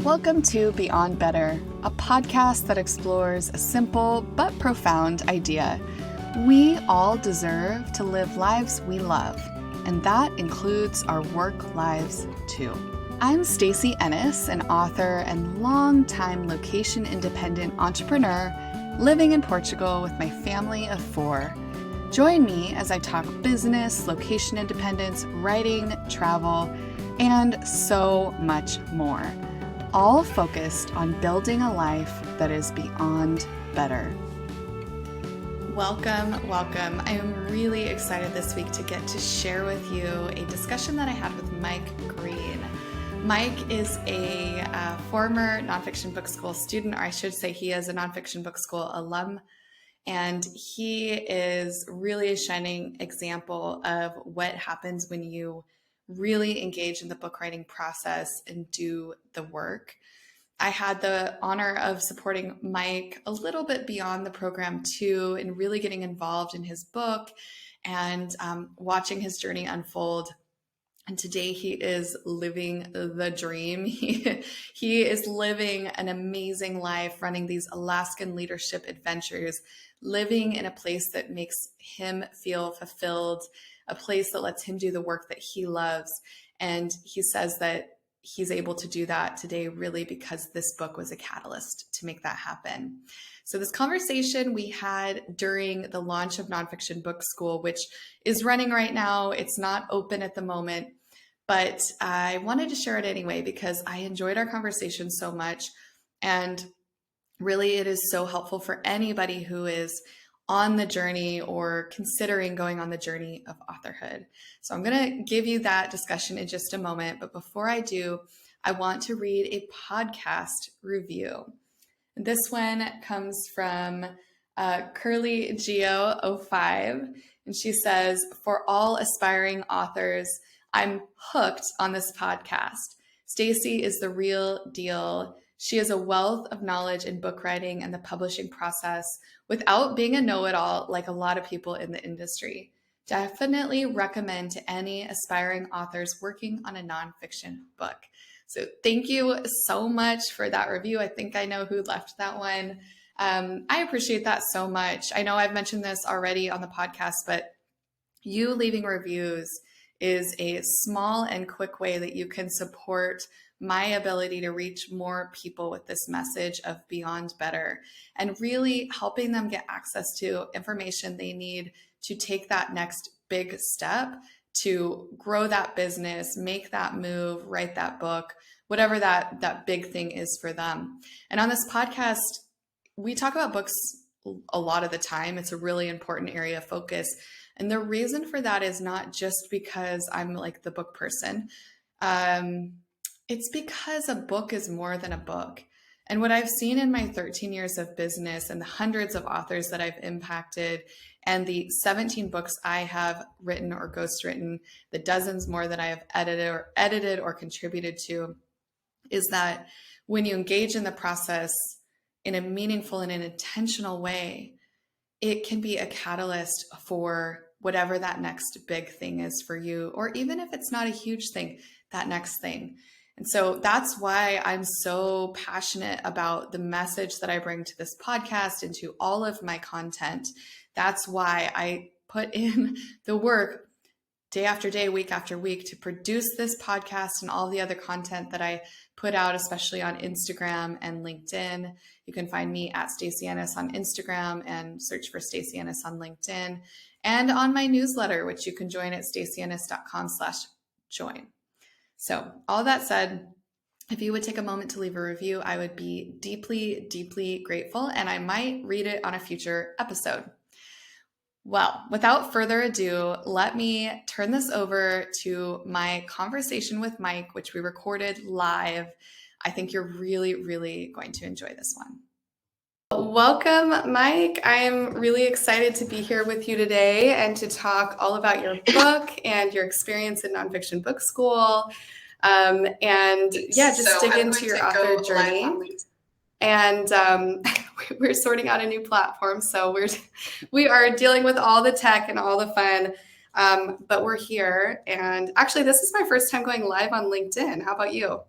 Welcome to Beyond Better, a podcast that explores a simple but profound idea. We all deserve to live lives we love, and that includes our work lives too. I'm Stacy, Ennis, an author and longtime location-independent entrepreneur living in Portugal with my family of 4. Join me as I talk business, location independence, writing, travel, and so much more. All focused on building a life that is beyond better. Welcome. I am really excited this week to get to share with you a discussion that I had with Mike Green. Mike is a former Nonfiction Book School student, or I should say he is a Nonfiction Book School alum, and he is really a shining example of what happens when you really engage in the book writing process and do the work. I had the honor of supporting Mike a little bit beyond the program too, and really getting involved in his book and watching his journey unfold. And today he is living the dream. He is living an amazing life, running these Alaskan leadership adventures, living in a place that makes him feel fulfilled, a place that lets him do the work that he loves. And he says that he's able to do that today really because this book was a catalyst to make that happen. So this conversation we had during the launch of Nonfiction Book School, which is running right now. It's not open at the moment, but I wanted to share it anyway because I enjoyed our conversation so much. And really, it is so helpful for anybody who is on the journey or considering going on the journey of authorhood. So I'm going to give you that discussion in just a moment. But before I do, I want to read a podcast review. This one comes from Curly Geo 05. And she says, "For all aspiring authors, I'm hooked on this podcast. Stacy is the real deal. She has a wealth of knowledge in book writing and the publishing process without being a know-it-all like a lot of people in the industry. Definitely recommend to any aspiring authors working on a nonfiction book." So thank you so much for that review. I think I know who left that one. I appreciate that so much. I know I've mentioned this already on the podcast, but you leaving reviews is a small and quick way that you can support my ability to reach more people with this message of Beyond Better and really helping them get access to information they need to take that next big step to grow that business, make that move, write that book, whatever that big thing is for them. And on this podcast, we talk about books a lot of the time. It's a really important area of focus. And the reason for that is not just because I'm like the book person. It's because a book is more than a book. And what I've seen in my 13 years of business and the hundreds of authors that I've impacted and the 17 books I have written or ghostwritten, the dozens more that I have edited or contributed to, is that when you engage in the process in a meaningful and an intentional way, it can be a catalyst for whatever that next big thing is for you, or even if it's not a huge thing, that next thing. And so that's why I'm so passionate about the message that I bring to this podcast and to all of my content. That's why I put in the work day after day, week after week to produce this podcast and all the other content that I put out, especially on Instagram and LinkedIn. You can find me at Stacy Ennis on Instagram and search for Stacy Ennis on LinkedIn, and on my newsletter, which you can join at stacyennis.com/join. So all that said, if you would take a moment to leave a review, I would be deeply, deeply grateful, and I might read it on a future episode. Well, without further ado, let me turn this over to my conversation with Mike, which we recorded live. I think you're really, really going to enjoy this one. Welcome, Mike. I'm really excited to be here with you today and to talk all about your book and your experience in Nonfiction Book School. Just dig into your author journey. And we're sorting out a new platform, so we are dealing with all the tech and all the fun, but we're here. And actually, this is my first time going live on LinkedIn. How about you?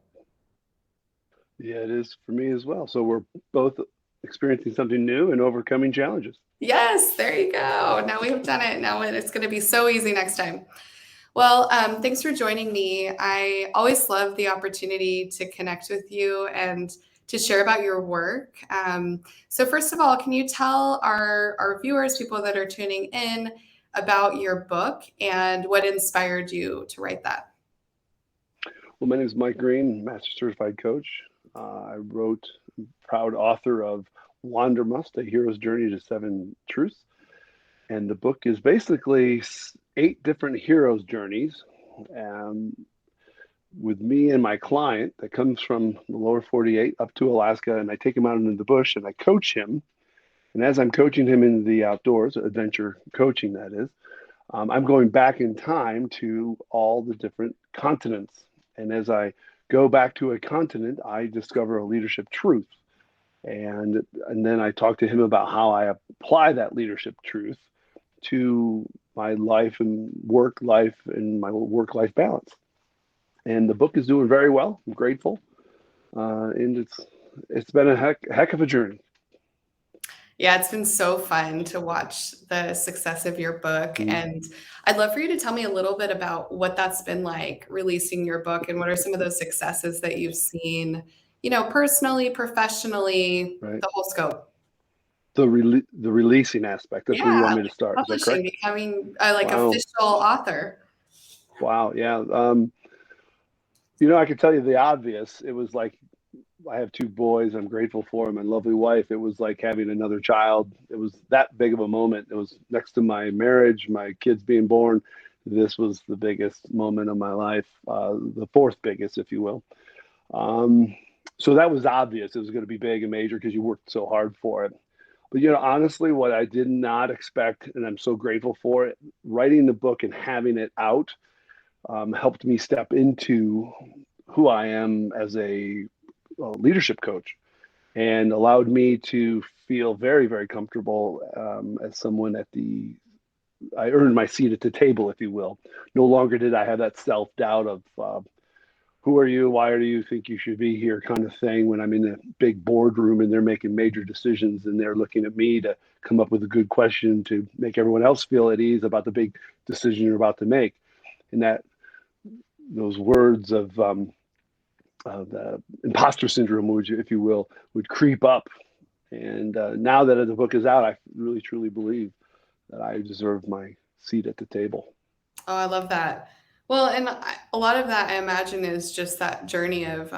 Yeah, it is for me as well. So we're both experiencing something new and overcoming challenges. Yes, there you go. Now we have done it. Now it's going to be so easy next time. Well, thanks for joining me. I always love the opportunity to connect with you and to share about your work. So, first of all, can you tell our viewers, people that are tuning in, about your book and what inspired you to write that? Well, my name is Mike Green, Master Certified Coach. I wrote, proud author of Wandermust, A Hero's Journey to Seven Truths. And the book is basically eight different heroes' journeys um, with me and my client that comes from the lower 48 up to Alaska. And I take him out into the bush and I coach him. And as I'm coaching him in the outdoors, adventure coaching, that is, I'm going back in time to all the different continents. And as I go back to a continent, I discover a leadership truth. And then I talk to him about how I apply that leadership truth to my life and work life and my work life balance. And the book is doing very well. I'm grateful, and it's been a heck of a journey. Yeah, it's been so fun to watch the success of your book. Mm, And I'd love for you to tell me a little bit about what that's been like releasing your book and what are some of those successes that you've seen, personally, professionally, right. the whole scope. The releasing aspect. That's where you Yeah, want me to like start. Is that publishing, correct? becoming like Wow. official author. Wow. Yeah. I could tell you the obvious. It was like I have two boys. I'm grateful for them. My lovely wife. It was like having another child. It was that big of a moment. It was next to my marriage, my kids being born. This was the biggest moment of my life, the fourth biggest, if you will. Um, so that was obvious. It was going to be big and major because you worked so hard for it. But honestly, what I did not expect, and I'm so grateful for it, writing the book and having it out helped me step into who I am as a leadership coach and allowed me to feel very, very comfortable as someone I earned my seat at the table, if you will. No longer did I have that self doubt of who are you? Why do you think you should be here? Kind of thing when I'm in a big boardroom and they're making major decisions and they're looking at me to come up with a good question to make everyone else feel at ease about the big decision you're about to make. And that those words of the imposter syndrome, would you, if you will, would creep up. And now that the book is out, I really truly believe that I deserve my seat at the table. Oh, I love that. Well, and a lot of that I imagine is just that journey of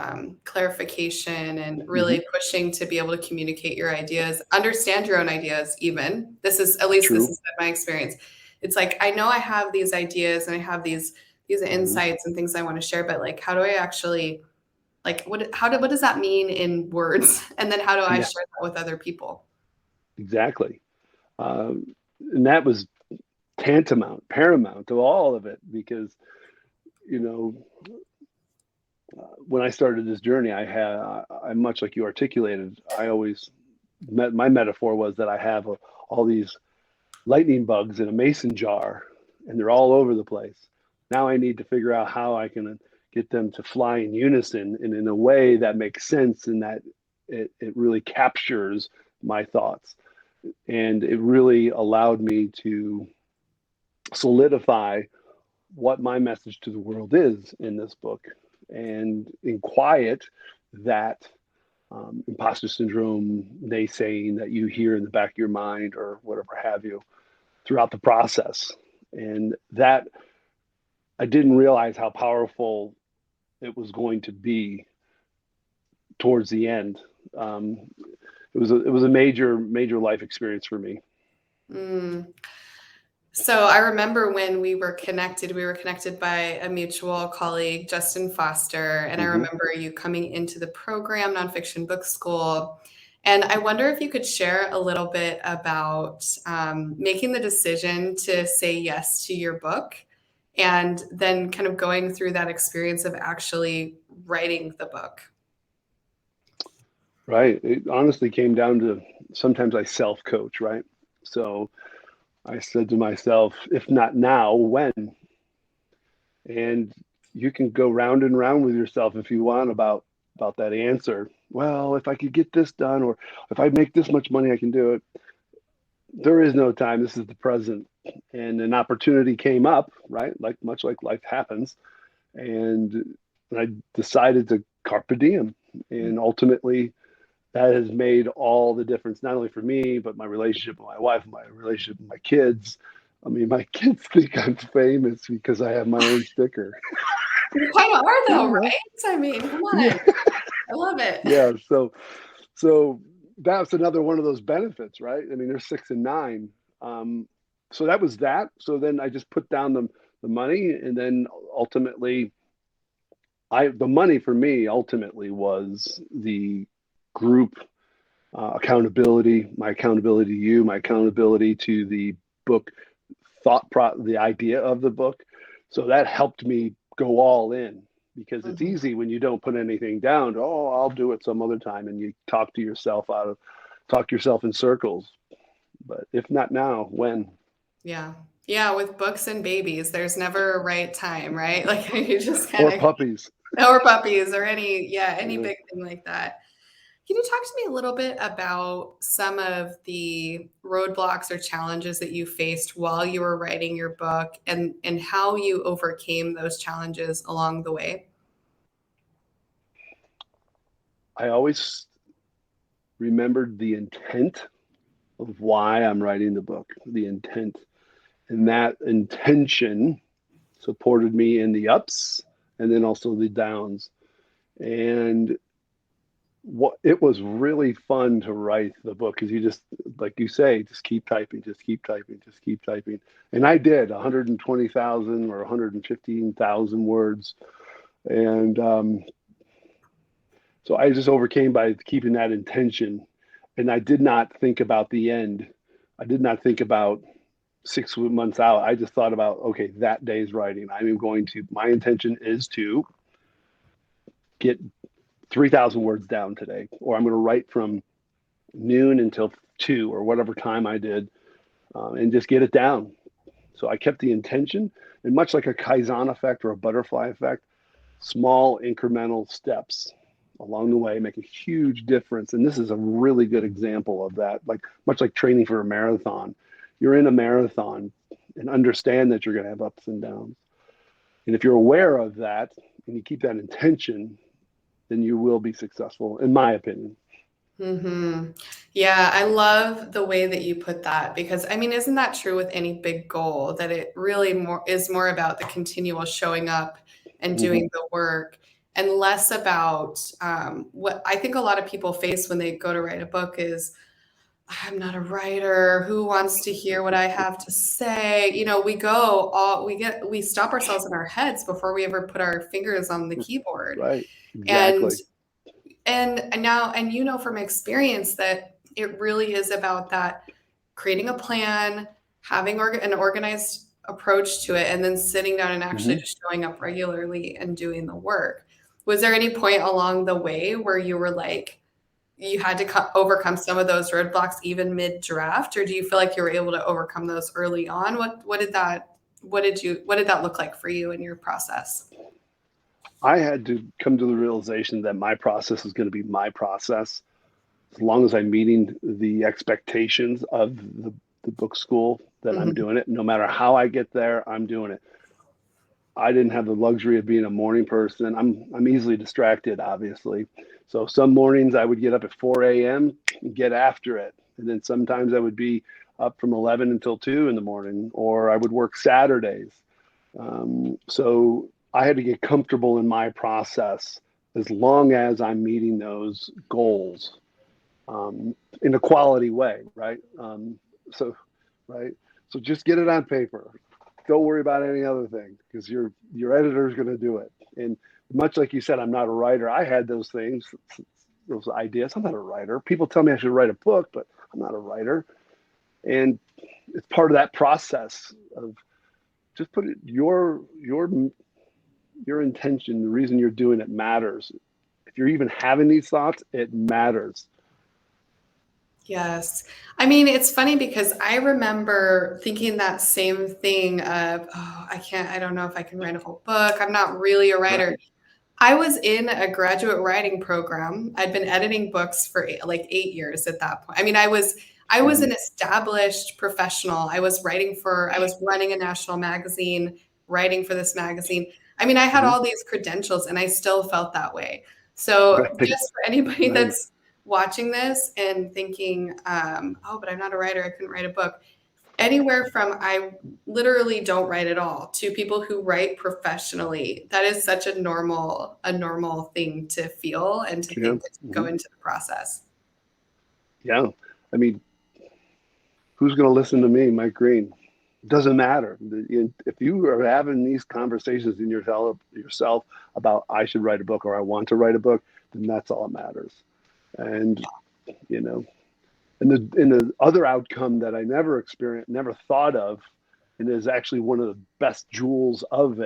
clarification and Mm-hmm. really pushing to be able to communicate your ideas, understand your own ideas, even. At least this True. has been my experience. It's like, I know I have these ideas and I have these Mm-hmm. insights and things I want to share, but like, how do I actually, like, what does that mean in words? And then how do I Yeah, share that with other people? exactly. And that was paramount to all of it because you know when I started this journey, I much like you articulated. I always my metaphor was that I have all these lightning bugs in a mason jar, and they're all over the place. Now I need to figure out how I can get them to fly in unison and in a way that makes sense and that it really captures my thoughts. And it really allowed me to solidify what my message to the world is in this book and in quiet that imposter syndrome naysaying that you hear in the back of your mind or whatever have you throughout the process. And that I didn't realize how powerful it was going to be towards the end. Um, it was a major life experience for me. Mm. So I remember when we were connected by a mutual colleague, Justin Foster, and I Mm-hmm. remember you coming into the program, Nonfiction Book School. And I wonder if you could share a little bit about making the decision to say yes to your book and then kind of going through that experience of actually writing the book. Right. It honestly came down to sometimes I self coach, right? So I said to myself, if not now, when? And you can go round and round with yourself if you want about about that answer. Well, if I could get this done, or if I make this much money, I can do it. There is no time. This is the present. And an opportunity came up, right? Like much like life happens. And I decided to carpe diem. And ultimately, that has made all the difference, not only for me, but my relationship with my wife, my relationship with my kids. I mean, my kids think I'm famous because I have my own sticker. You kind of are though, Yeah. right? I mean, come on. Yeah. I love it. Yeah. So that's another one of those benefits, right? I mean, they're 6 and 9. Um, so that was that. So then I just put down the money, and then ultimately, the money for me ultimately was the group accountability, my accountability to you, my accountability to the book the idea of the book. So that helped me go all in, because it's Mhm. easy when you don't put anything down. Oh, I'll do it some other time, and you talk yourself in circles. But if not now, when? Yeah. Yeah, with books and babies, there's never a right time, right? Like you just kind Or of, puppies. or puppies or any, yeah, any Yeah. big thing like that. Can you talk to me a little bit about some of the roadblocks or challenges that you faced while you were writing your book, and how you overcame those challenges along the way? I always remembered the intent of why I'm writing the book, the intent. And that intention supported me in the ups and then also the downs. And it was really fun to write the book, because you just, like you say, just keep typing, just keep typing, just keep typing. And I did 120,000 or 115,000 words. And so I just overcame by keeping that intention. And I did not think about the end. I did not think about 6 months out. I just thought about, okay, that day's writing. My intention is to get 3,000 words down today, or I'm going to write from noon until 2 or whatever time I did, and just get it down. So I kept the intention, and much like a Kaizen effect or a butterfly effect, small incremental steps along the way make a huge difference. And this is a really good example of that. Like much like training for a marathon, you're in a marathon, and understand that you're going to have ups and downs. And if you're aware of that and you keep that intention, then you will be successful, in my opinion. Hmm. Yeah, I love the way that you put that, because I mean, isn't that true with any big goal, that it really is more about the continual showing up and Mm-hmm. doing the work, and less about what I think a lot of people face when they go to write a book is, I'm not a writer. Who wants to hear what I have to say? You know, we stop ourselves in our heads before we ever put our fingers on the keyboard. Right. And Exactly. and you know from experience that it really is about that, creating a plan, having an organized approach to it, and then sitting down and actually Mm-hmm. just showing up regularly and doing the work. Was there any point along the way where you were like, you had to overcome some of those roadblocks even mid draft, or do you feel like you were able to overcome those early on? What did that look like for you in your process? I had to come to the realization that my process is going to be my process, as long as I'm meeting the expectations of the book school, that I'm Mhm. doing it. No matter how I get there, I'm doing it. I didn't have the luxury of being a morning person. I'm easily distracted, obviously. So some mornings I would get up at 4 a.m. and get after it. And then sometimes I would be up from 11 until 2 in the morning, or I would work Saturdays. So I had to get comfortable in my process, as long as I'm meeting those goals, in a quality way, right? So, right. So just get it on paper. Don't worry about any other thing, because your editor is going to do it. And much like you said, I'm not a writer. I had those things, those ideas. I'm not a writer. People tell me I should write a book, but I'm not a writer. And it's part of that process of just put it, your intention, the reason you're doing it matters. If you're even having these thoughts, it matters. Yes. I mean, it's funny because I remember thinking that same thing of, oh, I don't know if I can write a whole book. I'm not really a writer. Right. I was in a graduate writing program. I'd been editing books for like 8 years at that point. I mean, I was an established professional. I was running a national magazine, writing for this magazine. I mean, I had Mhm. all these credentials and I still felt that way. So Right. just for anybody Right. that's watching this and thinking, oh, but I'm not a writer, I couldn't write a book. Anywhere from I literally don't write at all to people who write professionally. That is such a normal thing to feel and to Yeah. think to go Mhm. into the process. Yeah. I mean, who's going to listen to me, Mike Green? Doesn't matter. If you are having these conversations in yourself about I should write a book or I want to write a book, then that's all that matters. And you know, and the other outcome that I never experienced, never thought of, and is actually one of the best jewels of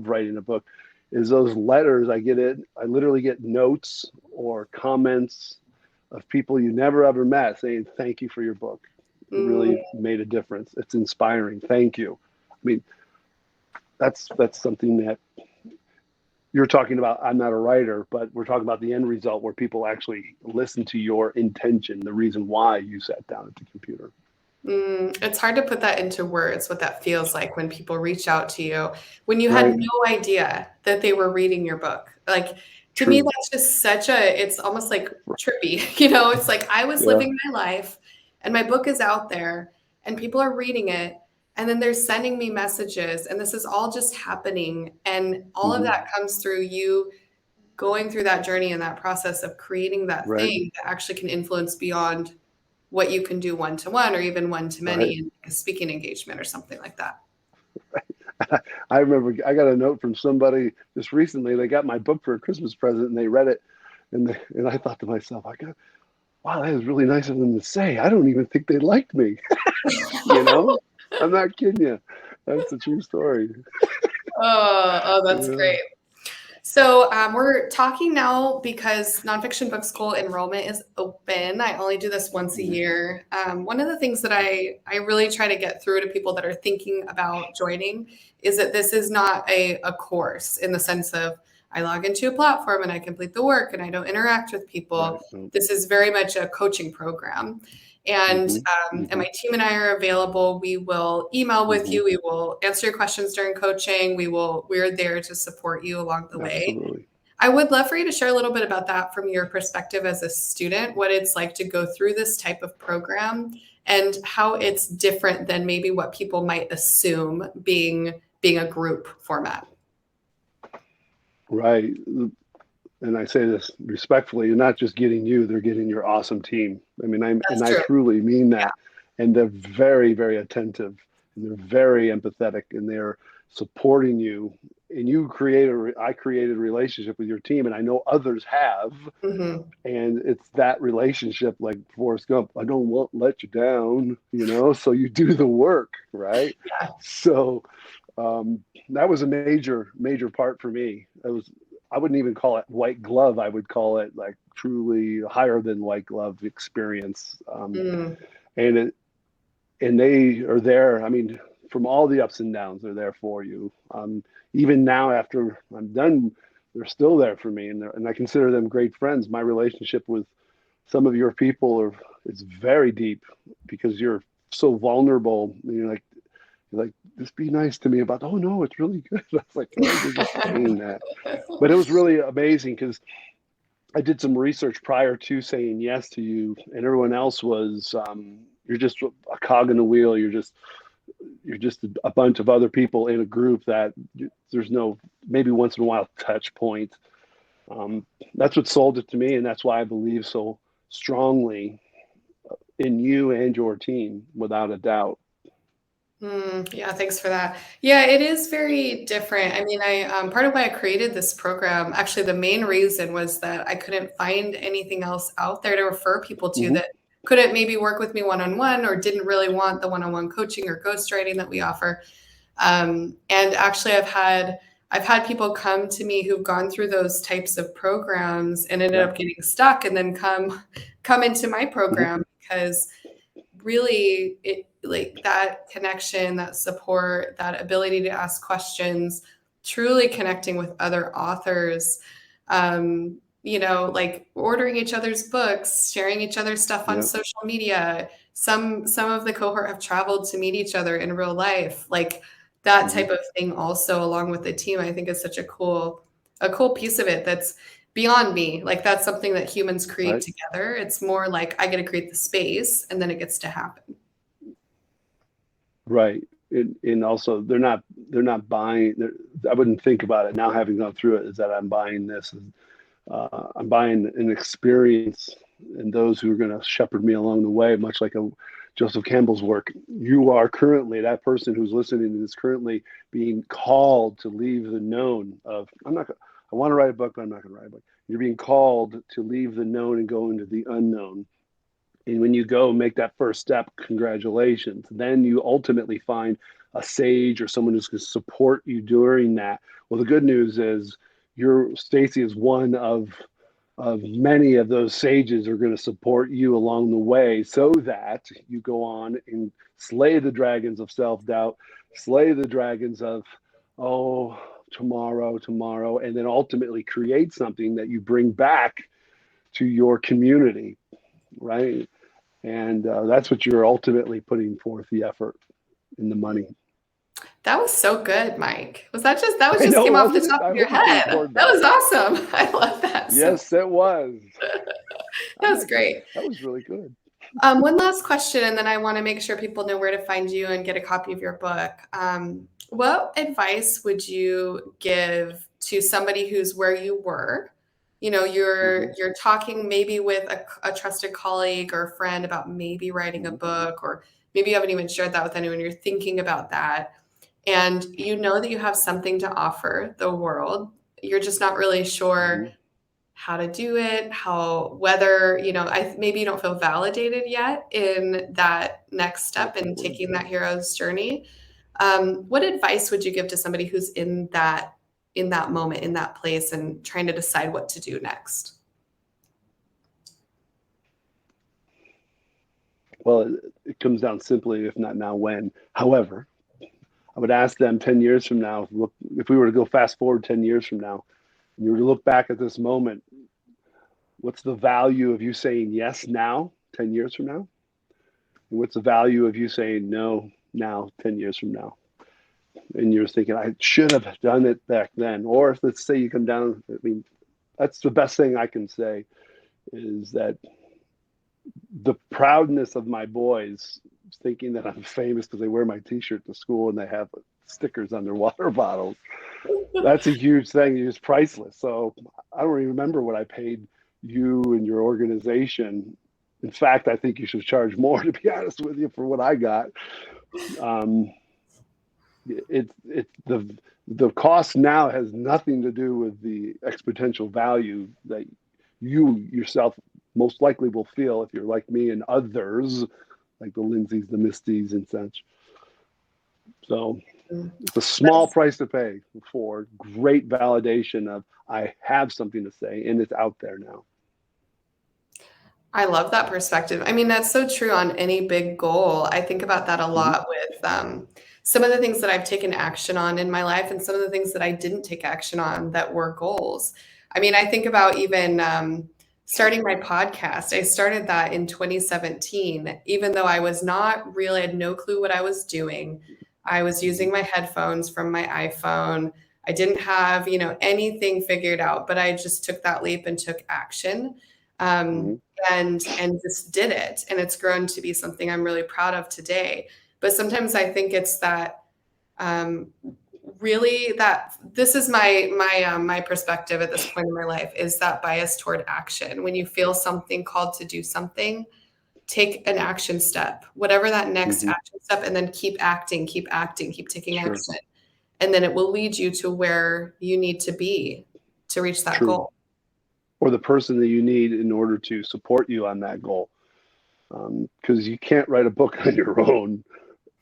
writing a book, is those letters I get in. I literally get notes or comments of people you never ever met saying thank you for your book. It Mm, really made a difference. It's inspiring. Thank you. I mean, that's something that you're talking about. I'm not a writer, but we're talking about the end result where people actually listen to your intention, the reason why you sat down at the computer. it's hard to put that into words, what that feels like when people reach out to you when you had Right? no idea that they were reading your book. Like, to me, True. that's just it's almost like trippy. It's like I was Yeah. living my life and my book is out there and people are reading it. And then they're sending me messages, and this is all just happening. And all of Hmm. that comes through you going through that journey and that process of creating that Right. thing that actually can influence beyond what you can do one to one or even one to Right. many in a speaking engagement or something like that. I remember I got a note from somebody just recently. They got my book for a Christmas present and they read it, and I thought to myself, wow, that is really nice of them to say. I don't even think they liked me. You know, I'm not kidding you. That's a true story. Oh, that's Yeah. great. So we're talking now because Nonfiction Book School enrollment is open. I only do this once a year. One of the things that I really try to get through to people that are thinking about joining is that this is not a course in the sense of I log into a platform and I complete the work and I don't interact with Right. people. This is very much a coaching program. And Mm-hmm. and Mm-hmm. my team and I are available. We will email with Mm-hmm. you. We will answer your questions during coaching. We're there to support you along the way. Absolutely. I would love for you to share a little bit about that from your perspective as a student, what it's like to go through this type of program and how it's different than maybe what people might assume being a group format. Right. And I say this respectfully, you're not just getting you, they're getting your awesome team. I mean, That's I true. truly mean that. And they're very, very attentive and they're very empathetic and they're supporting you. And I created a relationship with your team and I know others have. Hmm. And it's that relationship like Forrest Gump. I don't want let you down, so you do the work, right? Yeah. So that was a major, major part for me. I wouldn't even call it white glove. I would call it like truly higher than white glove experience. Mm. And it, and they are there. I mean, from all the ups and downs, they're there for you. Even now, after I'm done, they're still there for me, and I consider them great friends. My relationship with some of your people is very deep because you're so vulnerable. You're like, just be nice to me about. Oh no, it's really good. I was like, oh, you're just saying that. But it was really amazing because I did some research prior to saying yes to you, and everyone else was you're just a cog in the wheel. You're just a bunch of other people in a group that there's no maybe once in a while touch point. Um, that's what sold it to me, and that's why I believe so strongly in you and your team, without a doubt. Yeah, thanks for that. Yeah, it is very different. I mean, I part of why I created this program, actually, the main reason was that I couldn't find anything else out there to refer people to Mm-hmm. that couldn't maybe work with me one-on-one or didn't really want the one-on-one coaching or ghostwriting that we offer. And actually, I've had people come to me who've gone through those types of programs and ended Yeah. up getting stuck, and then come into my Mm-hmm. program because really it like that connection, that support, that ability to ask questions, truly connecting with other authors. Like ordering each other's books, sharing each other's stuff on Yeah. social media. Some of the cohort have traveled to meet each other in real life. Like that Hmm. type of thing also along with the team, I think is such a cool piece of it that's beyond me. Like that's something that humans create Right. together. It's more like I get to create the space and then it gets to happen. Right. And also they're not buying. I wouldn't think about it now, having gone through it, is that I'm buying this. I'm buying an experience and those who are going to shepherd me along the way, much like Joseph Campbell's work. You are currently, that person who's listening is currently being called to leave the known of, I want to write a book, but I'm not going to write a book. You're being called to leave the known and go into the unknown. And when you go make that first step, congratulations. Then you ultimately find a sage or someone who's going to support you during that. Well, the good news is Stacy is one of many of those sages who are going to support you along the way, so that you go on and slay the dragons of self-doubt, slay the dragons of, oh, tomorrow, and then ultimately create something that you bring back to your community, right? And that's what you're ultimately putting forth the effort and the money. That was so good, Mike. That was I just know, came off the wasn't it? top I of your hope you can head. record That that. was awesome. I love that. Yes, it was. That was great. That was really good. One last question, and then I want to make sure people know where to find you and get a copy of your book. What advice would you give to somebody who's where you were? You're talking maybe with a trusted colleague or friend about maybe writing a book, or maybe you haven't even shared that with anyone. You're thinking about that, and you know that you have something to offer the world. You're just not really sure Mm-hmm. how to do it, whether, maybe you don't feel validated yet in that next step in Definitely. taking that hero's journey. What advice would you give to somebody who's in that moment, in that place, and trying to decide what to do next? Well, it comes down simply, if not now, when. However, I would ask them 10 years from now, if we were to go fast forward 10 years from now, and you were to look back at this moment, what's the value of you saying yes now, 10 years from now? And what's the value of you saying no now, 10 years from now? And you're thinking, I should have done it back then. Or if, let's say, you come down, I mean, that's the best thing I can say, is that the proudness of my boys thinking that I'm famous because they wear my t-shirt to school and they have stickers on their water bottles. That's a huge thing. It's priceless. So I don't even remember what I paid you and your organization. In fact, I think you should charge more, to be honest with you, for what I got. The cost now has nothing to do with the exponential value that you yourself most likely will feel if you're like me and others, like the Lindsays, the Misties, and such. So it's a small price to pay for great validation of I have something to say, and it's out there now. I love that perspective. I mean, that's so true on any big goal. I think about that a Mm-hmm. lot with some of the things that I've taken action on in my life and some of the things that I didn't take action on that were goals. I mean, I think about even starting my podcast. I started that in 2017, even though I was not really, I had no clue what I was doing. I was using my headphones from my iPhone. I didn't have, anything figured out, but I just took that leap and took action. Um, Mm-hmm. and just did it, and it's grown to be something I'm really proud of today. But sometimes I think it's that really that this is my perspective at this point in my life, is that bias toward action. When you feel something called to do something, take an action step, whatever that next Mm-hmm. action step, and then keep acting, keep taking Sure. action, and then it will lead you to where you need to be to reach that True. goal. Or the person that you need in order to support you on that goal. Because you can't write a book on your own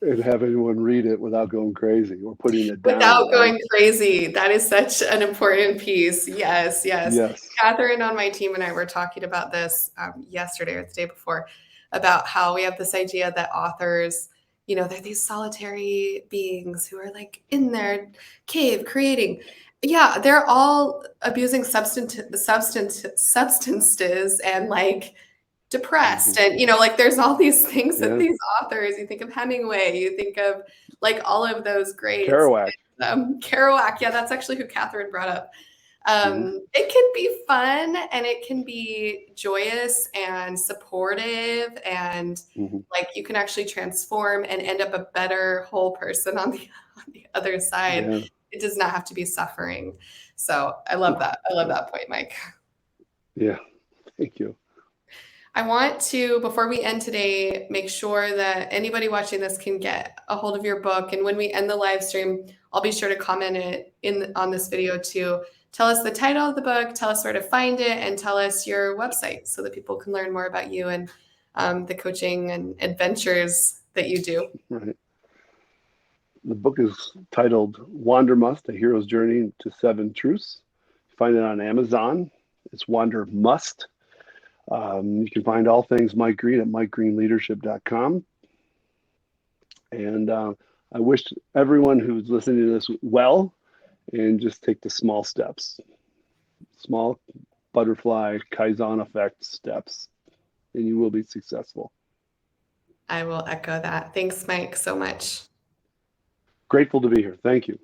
and have anyone read it without going crazy or putting it down, Without right? going crazy. That is such an important piece. Yes, yes. Yes. Catherine on my team and I were talking about this yesterday or the day before, about how we have this idea that authors, they're these solitary beings who are like in their cave creating. Yeah, they're all abusing substances and like depressed. Hmm. And, like there's all these things that Yeah. these authors, you think of Hemingway, you think of like all of those greats. Kerouac. Kerouac, yeah, that's actually who Catherine brought up. Hmm. It can be fun and it can be joyous and supportive and Hmm. like you can actually transform and end up a better whole person on the on the other side. Yeah. It does not have to be suffering. So I love that. I love that point, Mike. Yeah. Thank you. I want to, before we end today, make sure that anybody watching this can get a hold of your book. And when we end the live stream, I'll be sure to comment it on this video too. Tell us the title of the book, tell us where to find it, and tell us your website so that people can learn more about you and the coaching and adventures that you do. Right. The book is titled Wandermust, A Hero's Journey to Seven Truths. You find it on Amazon. It's Wandermust. You can find all things Mike Green at MikeGreenLeadership.com. And I wish everyone who's listening to this well, and just take the small steps, small butterfly Kaizen effect steps, and you will be successful. I will echo that. Thanks, Mike, so much. Grateful to be here. Thank you.